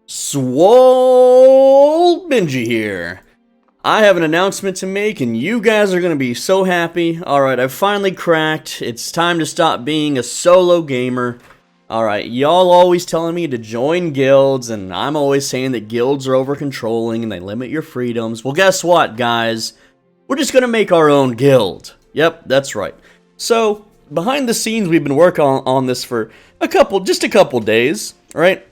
SwoleBenji here. I have an announcement to make and you guys are going to be so happy. Alright, I've finally cracked. It's time to stop being a solo gamer. Alright, y'all always telling me to join guilds and I'm always saying that guilds are over controlling and they limit your freedoms. Well, guess what, guys? We're just going to make our own guild. Yep, that's right. So, behind the scenes we've been working on this for just a couple days, right?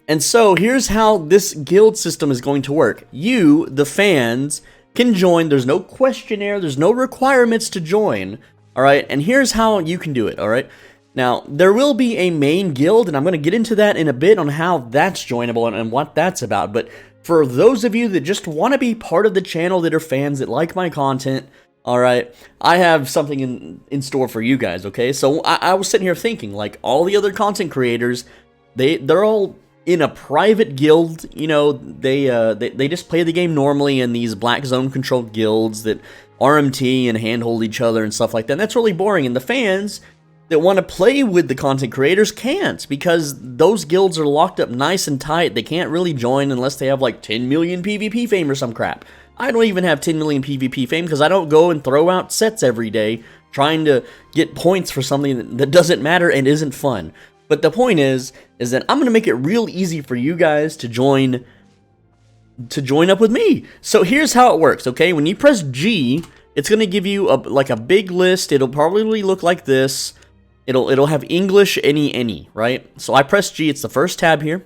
And so, here's how this guild system is going to work. You, the fans, can join. There's no questionnaire. There's no requirements to join. Alright, and here's how you can do it, alright? Now, there will be a main guild, and I'm going to get into that in a bit on how that's joinable and what that's about. But for those of you that just want to be part of the channel, that are fans, that like my content, alright, I have something in store for you guys, okay? So, I was sitting here thinking, like, all the other content creators, they're all in a private guild. You know, they just play the game normally in these black zone controlled guilds that RMT and handhold each other and stuff like that. And that's really boring, and the fans that want to play with the content creators can't, because those guilds are locked up nice and tight. They can't really join unless they have like 10 million PvP fame or some crap. I don't even have 10 million PvP fame because I don't go and throw out sets every day trying to get points for something that doesn't matter and isn't fun. But the point is that I'm going to make it real easy for you guys to join up with me. So here's how it works, okay? When you press G, it's going to give you like a big list. It'll probably look like this. It'll have English, any, right? So I press G, it's the first tab here.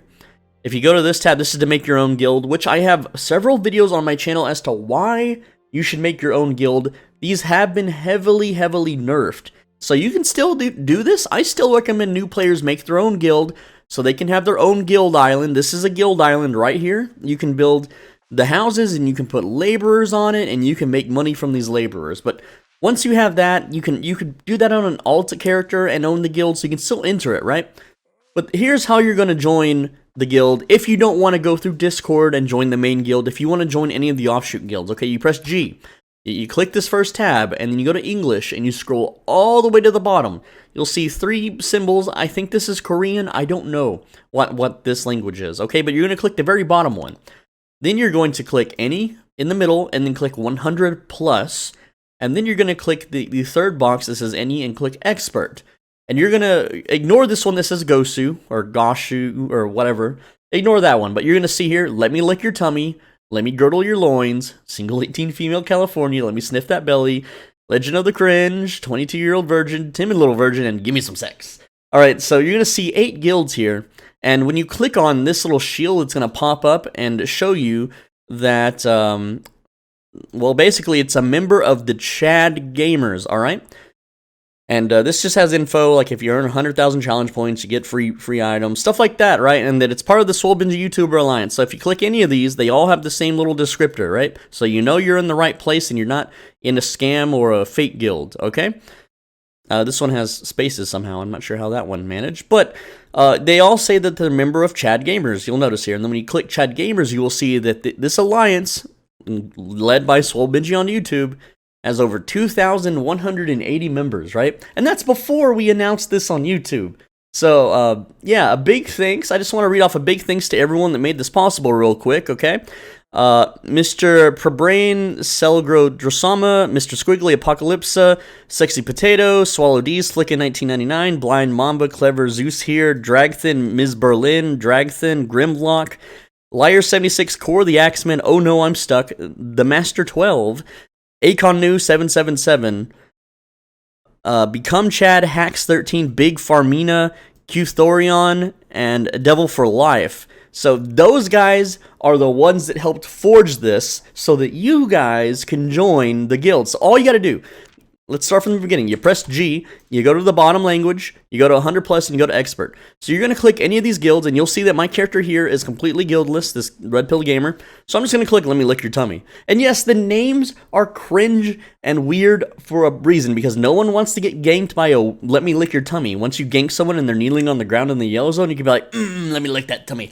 If you go to this tab, this is to make your own guild, which I have several videos on my channel as to why you should make your own guild. These have been heavily nerfed. So you can still do this. I still recommend new players make their own guild so they can have their own guild island. This is a guild island right here. You can build the houses and you can put laborers on it and you can make money from these laborers. But once you have that, you can do that on an alt character and own the guild, so you can still enter it, right? But here's how you're going to join the guild if you don't want to go through Discord and join the main guild. If you want to join any of the offshoot guilds, okay, you press G. You click this first tab, and then you go to English, and you scroll all the way to the bottom. You'll see 3 symbols. I think this is Korean. I don't know what this language is, okay? But you're going to click the very bottom one. Then you're going to click any in the middle, and then click 100 plus. And then you're going to click the third box that says any, and click expert. And you're going to ignore this one that says Gosu, or Goshu, or whatever. Ignore that one. But you're going to see here, let me lick your tummy. Let me girdle your loins, single 18 female California, let me sniff that belly, Legend of the Cringe, 22-year-old virgin, timid little virgin, and give me some sex. Alright, so you're going to see 8 guilds here, and when you click on this little shield, it's going to pop up and show you that, well, basically, it's a member of the Chad Gamers, alright? And this just has info, like if you earn 100,000 challenge points, you get free items, stuff like that, right? And that it's part of the SwoleBenji YouTuber Alliance. So if you click any of these, they all have the same little descriptor, right? So you know you're in the right place and you're not in a scam or a fake guild, okay? This one has spaces somehow. I'm not sure how that one managed. But they all say that they're a member of Chad Gamers. You'll notice here. And then when you click Chad Gamers, you will see that this alliance, led by SwoleBenji on YouTube, has over 2,180 members, right? And that's before we announced this on YouTube. So, yeah, a big thanks. I just want to read off a big thanks to everyone that made this possible real quick, okay? Mr. Prebrain, Selgro Drosama, Mr. Squiggly Apocalypsa, Sexy Potato, Swallow D's, Flickin 1999, Blind Mamba, Clever Zeus here, Dragthin, Ms. Berlin, Dragthin, Grimlock, Liar76, Core the Axeman, Oh No I'm Stuck, The Master 12, Akon New 777, Become Chad, Hacks 13, Big Farmina, Qthorion, and Devil for Life. So those guys are the ones that helped forge this so that you guys can join the guild. So all you gotta do, let's start from the beginning. You press G, you go to the bottom language, you go to 100 plus, and you go to expert. So you're going to click any of these guilds, and you'll see that my character here is completely guildless, this Red Pill Gamer. So I'm just going to click let me lick your tummy. And yes, the names are cringe and weird for a reason, because no one wants to get ganked by a let me lick your tummy. Once you gank someone and they're kneeling on the ground in the yellow zone, you can be like, let me lick that tummy.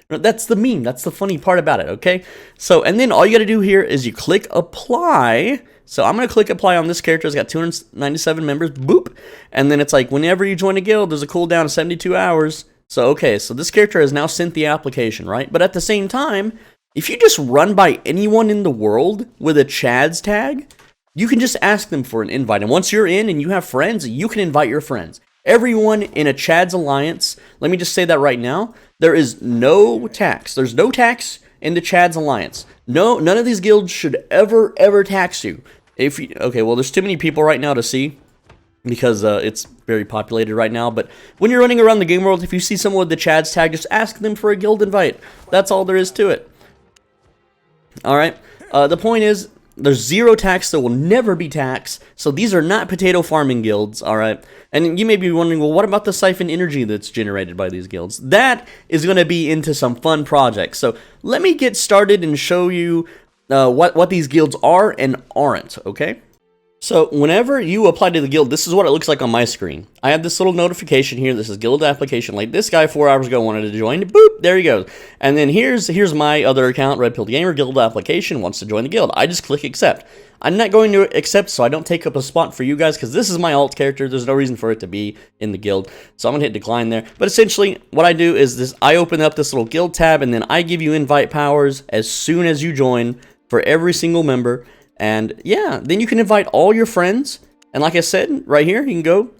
That's the meme. That's the funny part about it, okay? So, and then all you got to do here is you click apply. So I'm going to click apply on this character. It's got 297 members. Boop. And then it's like whenever you join a guild, there's a cooldown of 72 hours. So, okay, so this character has now sent the application, right? But at the same time, if you just run by anyone in the world with a Chad's tag, you can just ask them for an invite. And once you're in and you have friends, you can invite your friends. Everyone in a Chad's Alliance, let me just say that right now, there is no tax. There's no tax in the Chad's Alliance. No, none of these guilds should ever tax you. Okay, well, there's too many people right now to see because it's very populated right now. But when you're running around the game world, if you see someone with the Chad's tag, just ask them for a guild invite. That's all there is to it. All right. The point is, there's zero tax. There will never be tax. So these are not potato farming guilds, all right? And you may be wondering, well, what about the siphon energy that's generated by these guilds? That is going to be into some fun projects. So let me get started and show you what these guilds are and aren't, okay? So whenever you apply to the guild, this is what it looks like on my screen. I have this little notification here. This is guild application. Like this guy 4 hours ago wanted to join. Boop, there he goes. And then here's my other account, Red Pilled Gamer, guild application, wants to join the guild. I just click accept. I'm not going to accept so I don't take up a spot for you guys because this is my alt character. There's no reason for it to be in the guild. So I'm going to hit decline there. But essentially what I do is this: I open up this little guild tab and then I give you invite powers as soon as you join for every single member. And yeah, then you can invite all your friends. And like I said, right here, you can go,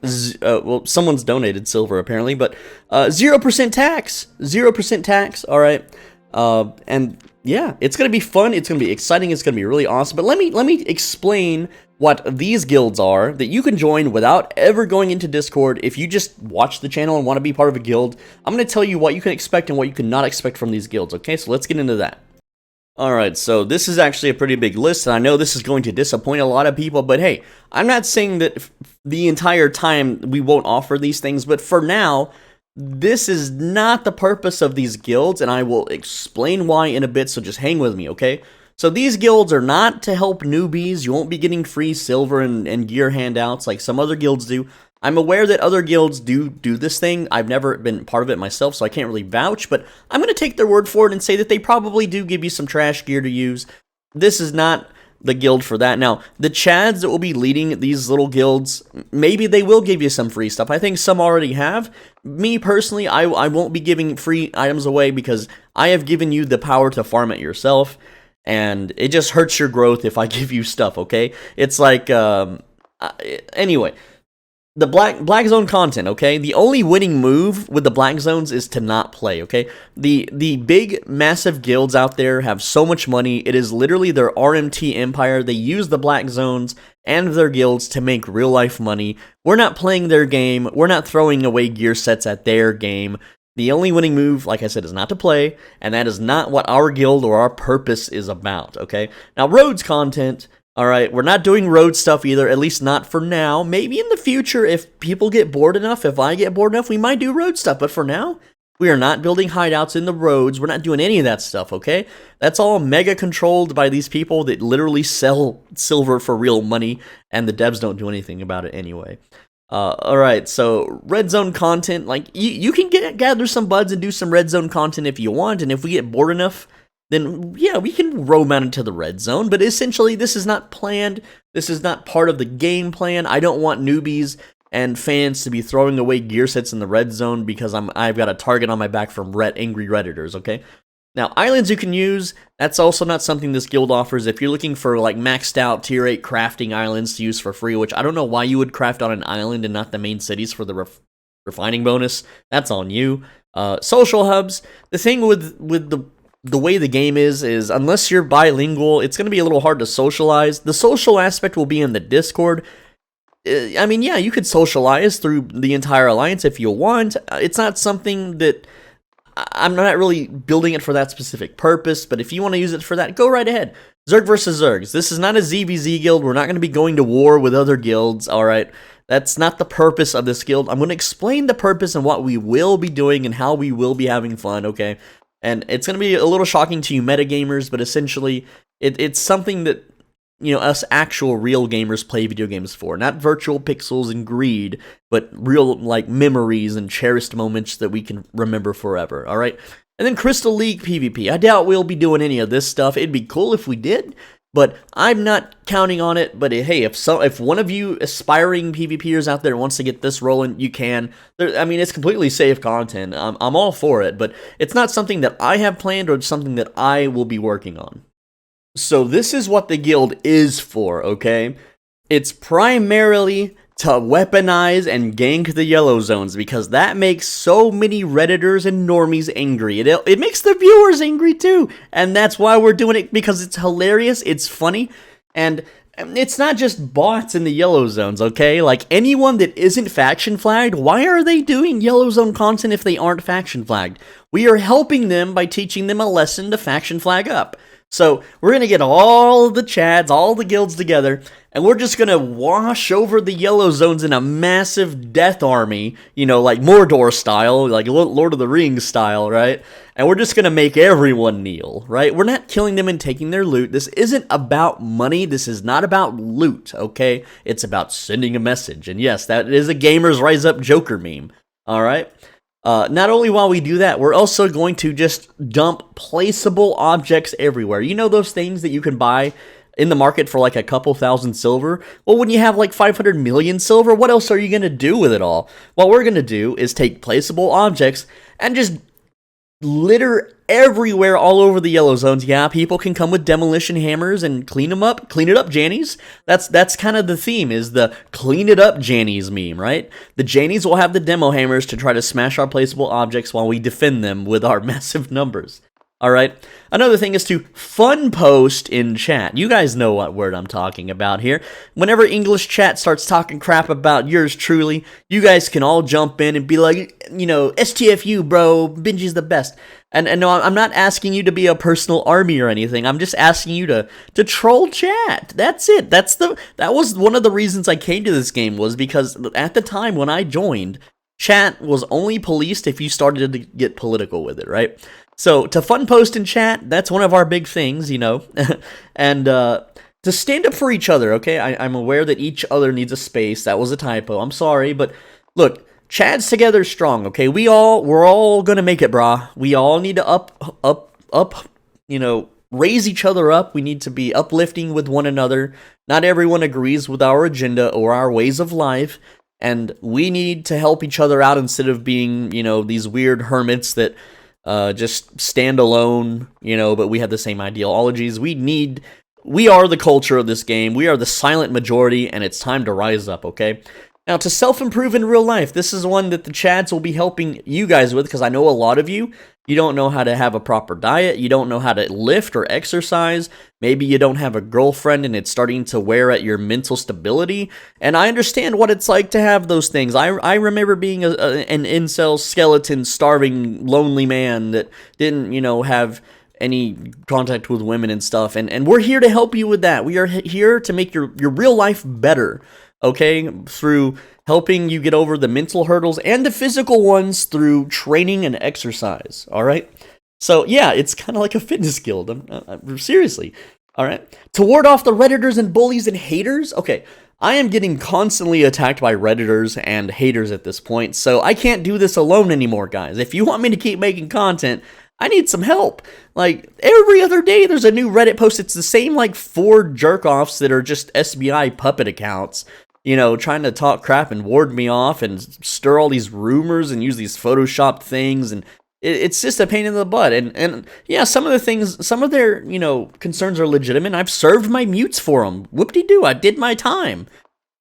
well, someone's donated silver apparently, but 0% tax, 0% tax, all right? And yeah, it's going to be fun, it's going to be exciting, it's going to be really awesome. But let me explain what these guilds are that you can join without ever going into Discord. If you just watch the channel and want to be part of a guild, I'm going to tell you what you can expect and what you cannot expect from these guilds, okay? So let's get into that. Alright, so this is actually a pretty big list, and I know this is going to disappoint a lot of people, but hey, I'm not saying that the entire time we won't offer these things, but for now, this is not the purpose of these guilds, and I will explain why in a bit, so just hang with me, okay? So these guilds are not to help newbies. You won't be getting free silver and gear handouts like some other guilds do. I'm aware that other guilds do this thing. I've never been part of it myself, so I can't really vouch, but I'm going to take their word for it and say that they probably do give you some trash gear to use. This is not the guild for that. Now, the Chads that will be leading these little guilds, maybe they will give you some free stuff. I think some already have. Me, personally, I won't be giving free items away because I have given you the power to farm it yourself, and it just hurts your growth if I give you stuff, okay? It's like, anyway. The black zone content, okay? The only winning move with the black zones is to not play, okay? The big, massive guilds out there have so much money. It is literally their RMT empire. They use the black zones and their guilds to make real-life money. We're not playing their game. We're not throwing away gear sets at their game. The only winning move, like I said, is not to play, and that is not what our guild or our purpose is about, okay? Now, roads content... Alright, we're not doing road stuff either, at least not for now. Maybe in the future, if people get bored enough, if I get bored enough, we might do road stuff. But for now, we are not building hideouts in the roads. We're not doing any of that stuff, okay? That's all mega controlled by these people that literally sell silver for real money, and the devs don't do anything about it anyway. Alright, so red zone content, like, you can gather some buds and do some red zone content if you want, and if we get bored enough, then yeah, we can roam out into the red zone, but essentially this is not planned, this is not part of the game plan. I don't want newbies and fans to be throwing away gear sets in the red zone because I've got a target on my back from angry Redditors, okay? Now, islands you can use, that's also not something this guild offers. If you're looking for like maxed out tier 8 crafting islands to use for free, which I don't know why you would craft on an island and not the main cities for the refining bonus, that's on you. Social hubs, the thing with the way the game is unless you're bilingual, it's going to be a little hard to socialize. The social aspect will be in the Discord. I mean, yeah, you could socialize through the entire alliance if you want. It's not something that... I'm not really building it for that specific purpose, but if you want to use it for that, go right ahead. Zerg versus Zergs. This is not a ZVZ guild. We're not going to be going to war with other guilds, alright? That's not the purpose of this guild. I'm going to explain the purpose and what we will be doing and how we will be having fun, okay? And it's going to be a little shocking to you metagamers, but essentially, it's something that, you know, us actual real gamers play video games for. Not virtual pixels and greed, but real, like, memories and cherished moments that we can remember forever, alright? And then Crystal League PvP. I doubt we'll be doing any of this stuff. It'd be cool if we did, but I'm not counting on it. But hey, if one of you aspiring PvPers out there wants to get this rolling, you can. I mean, it's completely safe content. I'm all for it, but it's not something that I have planned or something that I will be working on. So this is what the guild is for, okay? It's primarily to weaponize and gank the yellow zones, because that makes so many Redditors and normies angry. It makes the viewers angry too, and that's why we're doing it, because it's hilarious, it's funny, and it's not just bots in the yellow zones, okay? Like, anyone that isn't faction flagged, why are they doing yellow zone content if they aren't faction flagged? We are helping them by teaching them a lesson to faction flag up. So, we're going to get all the chads, all the guilds together, and we're just going to wash over the yellow zones in a massive death army, you know, like Mordor style, like Lord of the Rings style, right? And we're just going to make everyone kneel, right? We're not killing them and taking their loot. This isn't about money. This is not about loot, okay? It's about sending a message. And yes, that is a Gamers Rise Up Joker meme, all right? Not only while we do that, we're also going to just dump placeable objects everywhere. You know those things that you can buy in the market for like a couple thousand silver? Well, when you have like 500 million silver, what else are you going to do with it all? What we're going to do is take placeable objects and just litter everywhere all over the yellow zones. Yeah, people can come with demolition hammers and clean them up. Clean it up, Jannies. That's kind of the theme, is the clean it up Jannies meme, right? The Jannies will have the demo hammers to try to smash our placeable objects while we defend them with our massive numbers. Alright, another thing is to fun post in chat. You guys know what word I'm talking about here. Whenever English chat starts talking crap about yours truly, you guys can all jump in and be like, you know, STFU, bro, Benji's the best. And no, I'm not asking you to be a personal army or anything. I'm just asking you to troll chat. That's it. That was one of the reasons I came to this game, was because at the time when I joined, chat was only policed if you started to get political with it, right? So, to fun post in chat, that's one of our big things, you know, and to stand up for each other, okay? I'm aware that each other needs a space. That was a typo. I'm sorry, but look, Chad's together strong, okay? We're all gonna make it, brah. We all need to up, you know, raise each other up. We need to be uplifting with one another. Not everyone agrees with our agenda or our ways of life, and we need to help each other out instead of being, you know, these weird hermits that just stand alone, you know, but we have the same ideologies. We are the culture of this game. We are the silent majority, and it's time to rise up, okay? Now, to self-improve in real life, this is one that the Chads will be helping you guys with, because I know a lot of you don't know how to have a proper diet, you don't know how to lift or exercise, maybe you don't have a girlfriend and it's starting to wear at your mental stability, and I understand what it's like to have those things. I remember being an incel, skeleton, starving, lonely man that didn't, you know, have any contact with women and stuff, and we're here to help you with that. We are here to make your real life better, okay, through helping you get over the mental hurdles and the physical ones through training and exercise, alright? So, yeah, it's kind of like a fitness guild, seriously, alright? To ward off the Redditors and bullies and haters, okay, I am getting constantly attacked by Redditors and haters at this point, so I can't do this alone anymore, guys. If you want me to keep making content, I need some help. Like, every other day there's a new Reddit post. It's the same, like, 4 jerk-offs that are just SBI puppet accounts, you know, trying to talk crap and ward me off and stir all these rumors and use these photoshopped things, and it's just a pain in the butt. And yeah, some of their, you know, concerns are legitimate. I've served my mutes for them. Whoop-de-doo, I did my time.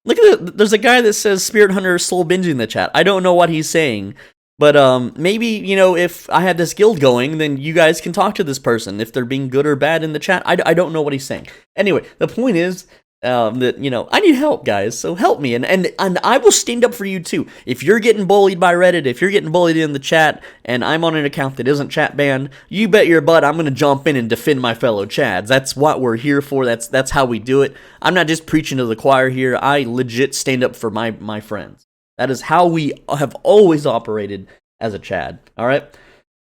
Look at it. There's a guy that says Spirit Hunter SwoleBenji in the chat. I don't know what he's saying, but maybe, you know, if I had this guild going, then you guys can talk to this person if they're being good or bad in the chat. I don't know what he's saying. Anyway, the point is that, you know, I need help, guys, so help me, and I will stand up for you too. If you're getting bullied by Reddit, if you're getting bullied in the chat, and I'm on an account that isn't chat banned, you bet your butt I'm gonna jump in and defend my fellow Chads. That's what we're here for. That's how we do it. I'm not just preaching to the choir here. I legit stand up for my friends. That is how we have always operated as a Chad, alright?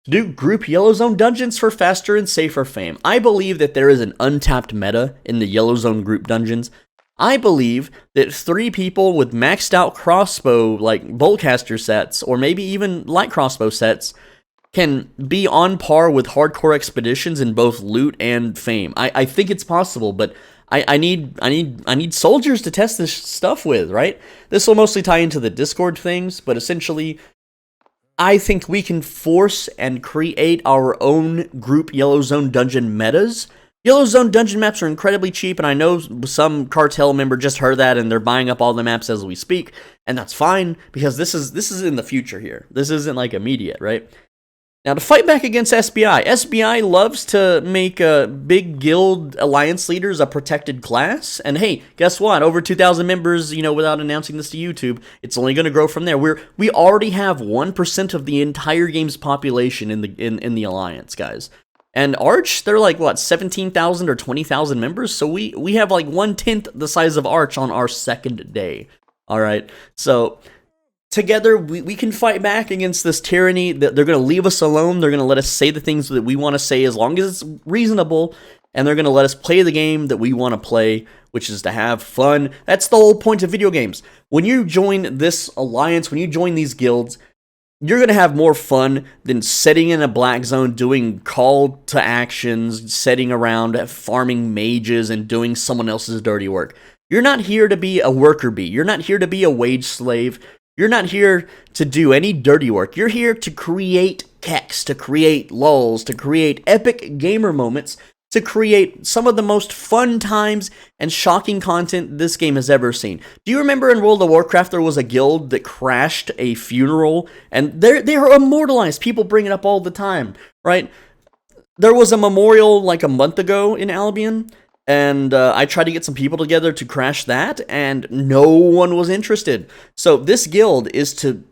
Do group Yellow Zone dungeons for faster and safer fame. I believe that there is an untapped meta in the Yellow Zone group dungeons. I believe that 3 people with maxed out crossbow, like boltcaster sets, or maybe even light crossbow sets, can be on par with hardcore expeditions in both loot and fame. I think it's possible, but I need soldiers to test this stuff with, right? This will mostly tie into the Discord things, but essentially, I think we can force and create our own group Yellow Zone dungeon metas. Yellow Zone dungeon maps are incredibly cheap, and I know some cartel member just heard that and they're buying up all the maps as we speak, and that's fine because this is in the future here. This isn't like immediate, right? Now, to fight back against SBI, SBI loves to make big guild alliance leaders a protected class. And hey, guess what? Over 2,000 members, you know, without announcing this to YouTube, it's only going to grow from there. We already have 1% of the entire game's population in the alliance, guys. And Arch, they're like, what, 17,000 or 20,000 members? So we have like 1/10 the size of Arch on our second day. All right, so together, we can fight back against this tyranny. That they're going to leave us alone. They're going to let us say the things that we want to say as long as it's reasonable. And they're going to let us play the game that we want to play, which is to have fun. That's the whole point of video games. When you join this alliance, when you join these guilds, you're going to have more fun than sitting in a black zone doing call to actions, sitting around farming mages and doing someone else's dirty work. You're not here to be a worker bee. You're not here to be a wage slave. You're not here to do any dirty work. You're here to create keks, to create lulls, to create epic gamer moments, to create some of the most fun times and shocking content this game has ever seen. Do you remember in World of Warcraft there was a guild that crashed a funeral? And they're immortalized. People bring it up all the time, right? There was a memorial like a month ago in Albion, and I tried to get some people together to crash that, and no one was interested. So this guild is to,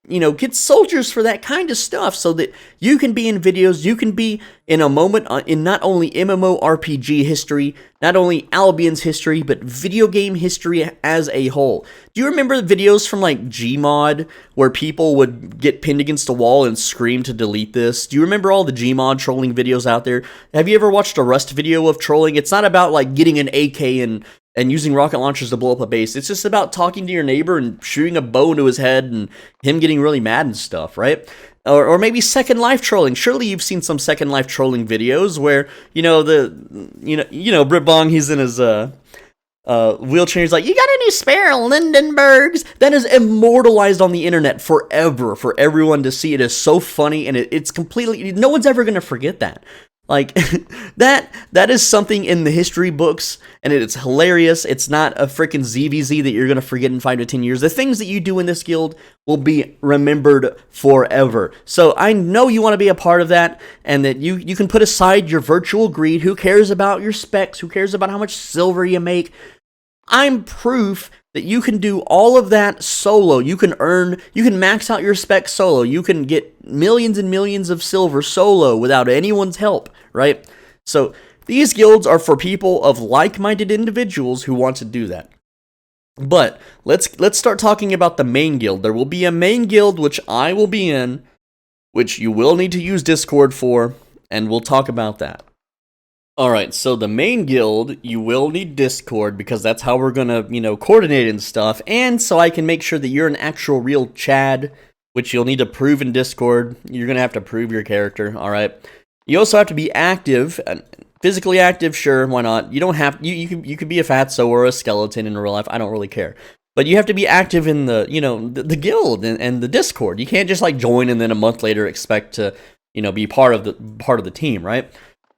you know, get soldiers for that kind of stuff so that you can be in videos, you can be in a moment in not only MMORPG history, not only Albion's history, but video game history as a whole. Do you remember the videos from like Gmod where people would get pinned against a wall and scream to delete this? Do you remember all the Gmod trolling videos out there? Have you ever watched a Rust video of trolling? It's not about like getting an AK and using rocket launchers to blow up a base. It's just about talking to your neighbor and shooting a bow into his head and him getting really mad and stuff, right? Or maybe Second Life trolling. Surely you've seen some Second Life trolling videos where, you know, Brit Bong, he's in his wheelchair, he's like, you got any spare Lindenbergs? That is immortalized on the internet forever for everyone to see. It is so funny, and it's completely, no one's ever going to forget that. Like, that is something in the history books, and it's hilarious. It's not a freaking ZVZ that you're going to forget in 5 to 10 years. The things that you do in this guild will be remembered forever. So I know you want to be a part of that, and that you can put aside your virtual greed. Who cares about your specs? Who cares about how much silver you make? I'm proof that you can do all of that solo. You can max out your specs solo. You can get millions and millions of silver solo without anyone's help, right? So these guilds are for people of like-minded individuals who want to do that. But let's start talking about the main guild. There will be a main guild which I will be in, which you will need to use Discord for, and we'll talk about that. Alright, so the main guild, you will need Discord, because that's how we're gonna, you know, coordinate and stuff, and so I can make sure that you're an actual real Chad, which you'll need to prove in Discord. You're gonna have to prove your character, alright? You also have to be active, physically active, sure, why not? You don't have, you could be a fatso or a skeleton in real life, I don't really care. But you have to be active in the, you know, the guild and the Discord. You can't just, like, join and then a month later expect to, you know, be part of the team, right?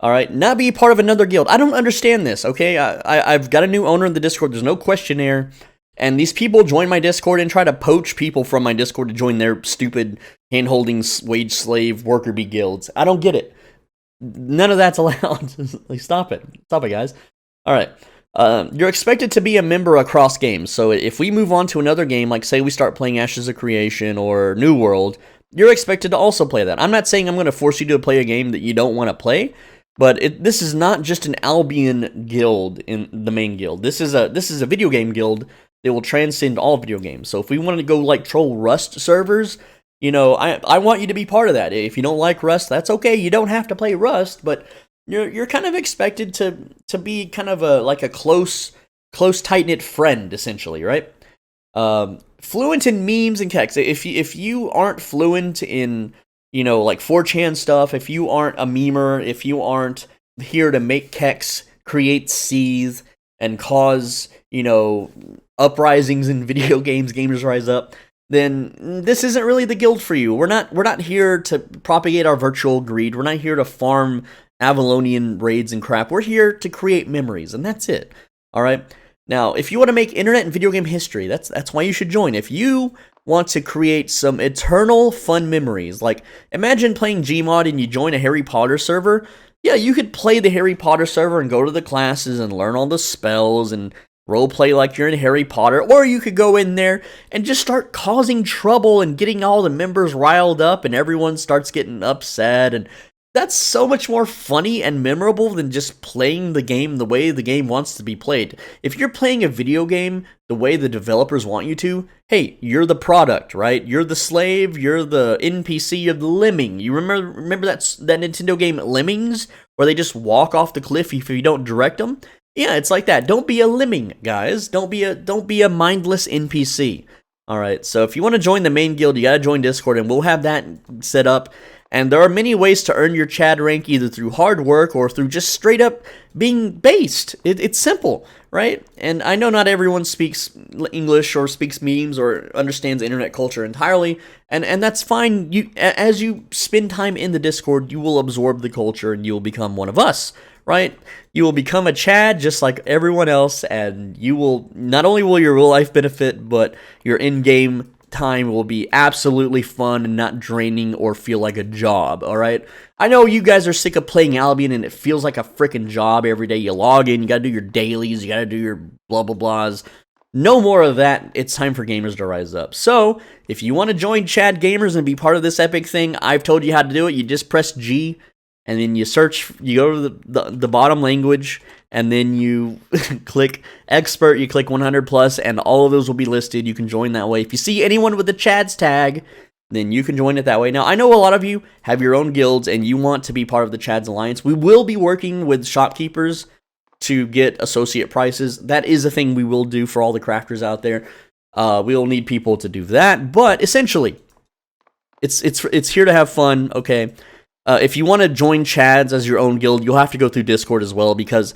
Alright, not be part of another guild. I don't understand this, okay? I've got a new owner in the Discord, there's no questionnaire, and these people join my Discord and try to poach people from my Discord to join their stupid hand-holding wage slave worker bee guilds. I don't get it. None of that's allowed. Like, stop it. Stop it, guys. Alright, you're expected to be a member across games, so if we move on to another game, like say we start playing Ashes of Creation or New World, you're expected to also play that. I'm not saying I'm going to force you to play a game that you don't want to play, but this is not just an Albion guild in the main guild. This is a video game guild that will transcend all video games. So if we want to go like troll Rust servers, you know, I want you to be part of that. If you don't like Rust, that's okay. You don't have to play Rust, but you're kind of expected to be kind of a close tight-knit friend, essentially, right? Fluent in memes and keks. If you aren't fluent in you know, like 4chan stuff, if you aren't a memer, if you aren't here to make keks, create seethe, and cause, you know, uprisings in video games, gamers rise up, then this isn't really the guild for you. We're not here to propagate our virtual greed. We're not here to farm Avalonian raids and crap. We're here to create memories, and that's it. All right. Now, if you want to make internet and video game history, that's why you should join. If you want to create some eternal fun memories, like imagine playing Gmod and you join a Harry Potter server. Yeah, you could play the Harry Potter server and go to the classes and learn all the spells and roleplay like you're in Harry Potter, or you could go in there and just start causing trouble and getting all the members riled up and everyone starts getting upset, and that's so much more funny and memorable than just playing the game the way the game wants to be played. If you're playing a video game the way the developers want you to, hey, you're the product, right? You're the slave, you're the NPC, you're the lemming. You remember that Nintendo game Lemmings, where they just walk off the cliff if you don't direct them? Yeah, it's like that. Don't be a lemming, guys. Don't be a mindless NPC. All right, so if you want to join the main guild, you got to join Discord, and we'll have that set up. And there are many ways to earn your Chad rank, either through hard work or through just straight up being based. It's simple, right? And I know not everyone speaks English or speaks memes or understands internet culture entirely, and that's fine. As you spend time in the Discord, you will absorb the culture and you will become one of us, right? You will become a Chad just like everyone else, and you will, not only will your real life benefit, but your in-game time will be absolutely fun and not draining or feel like a job, alright? I know you guys are sick of playing Albion and it feels like a freaking job every day. You log in, you gotta do your dailies, you gotta do your blah blah blahs. No more of that. It's time for gamers to rise up. So, if you want to join Chad Gamers and be part of this epic thing, I've told you how to do it. You just press G, and then you search, you go to the bottom language, and then you click expert, you click 100 plus, and all of those will be listed. You can join that way. If you see anyone with the Chad's tag, then you can join it that way. Now, I know a lot of you have your own guilds, and you want to be part of the Chad's Alliance. We will be working with shopkeepers to get associate prices. That is a thing we will do for all the crafters out there. We'll need people to do that, but essentially, it's here to have fun, okay? If you want to join Chads as your own guild, you'll have to go through Discord as well, because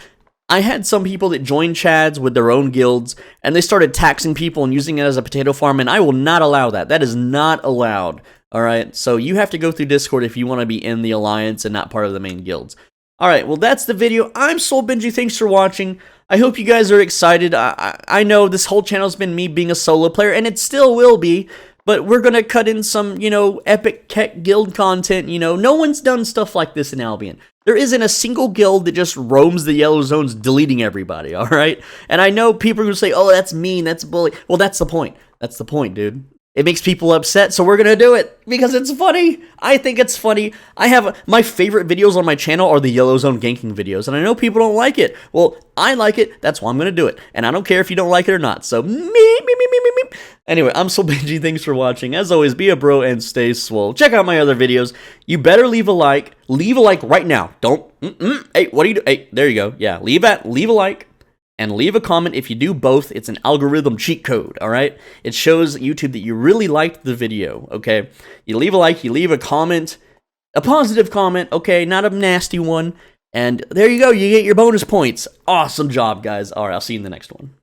I had some people that joined Chads with their own guilds, and they started taxing people and using it as a potato farm, and I will not allow that. That is not allowed, alright? So you have to go through Discord if you want to be in the Alliance and not part of the main guilds. Alright, well that's the video. I'm SwoleBenji, thanks for watching. I hope you guys are excited. I know this whole channel's been me being a solo player, and it still will be. But we're going to cut in some, you know, epic tech guild content, you know. No one's done stuff like this in Albion. There isn't a single guild that just roams the yellow zones deleting everybody, alright? And I know people are going to say, oh, that's mean, that's bully. Well, that's the point. That's the point, dude. It makes people upset, so we're going to do it because it's funny. I think it's funny. I have my favorite videos on my channel are the yellow zone ganking videos, and I know people don't like it. Well, I like it. That's why I'm going to do it. And I don't care if you don't like it or not. So, me. Anyway, I'm SwoleBenji. Thanks for watching. As always, be a bro and stay swole. Check out my other videos. You better leave a like. Leave a like right now. Don't. Hey, what do you do? Hey, there you go. Yeah, leave a like. And leave a comment. If you do both, it's an algorithm cheat code, alright? It shows YouTube that you really liked the video, okay? You leave a like, you leave a comment, a positive comment, okay? Not a nasty one. And there you go, you get your bonus points. Awesome job, guys. Alright, I'll see you in the next one.